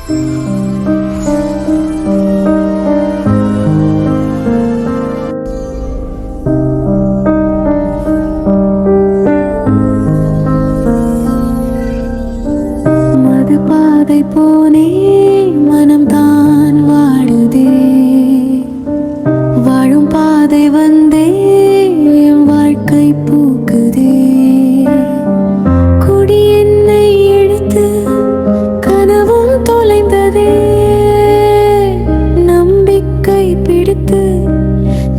மது பாதை போனே மனம் தான் வாழுதே, வாழும் பாதை வந்தே என் வாழ்க்கை பூக்குதே. குடி என்னை எடுத்து கனவும் தொலைந்ததே, நம்பிக்கை பிடித்து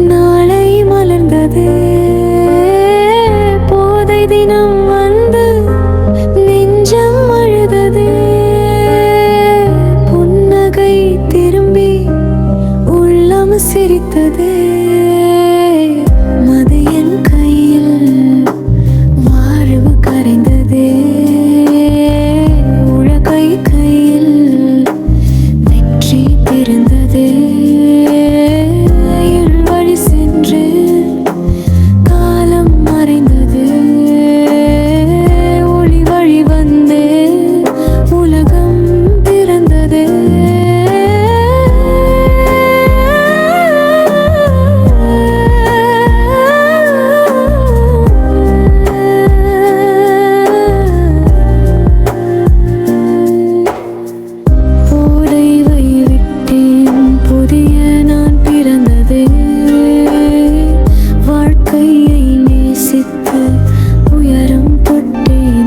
நாளை மலர்ந்ததே. போதை தினம் வந்து நெஞ்சம் அழுததே, புன்னகை திரும்பி உள்ளம் சிரித்ததே. மது என் கையில் வாழ்வு கரைந்ததே, உலகை கையில் வெற்றி பிறந்ததே. என் வழி சென்று காலம் மறைந்தது, ஒளி வழி வந்தே உலகம் பிறந்ததே. போதைவை விட்டேன், புதிய நான் பிறந்ததே. வாழ்க்கையை நேசித்து உயரம் தொட்டேன்.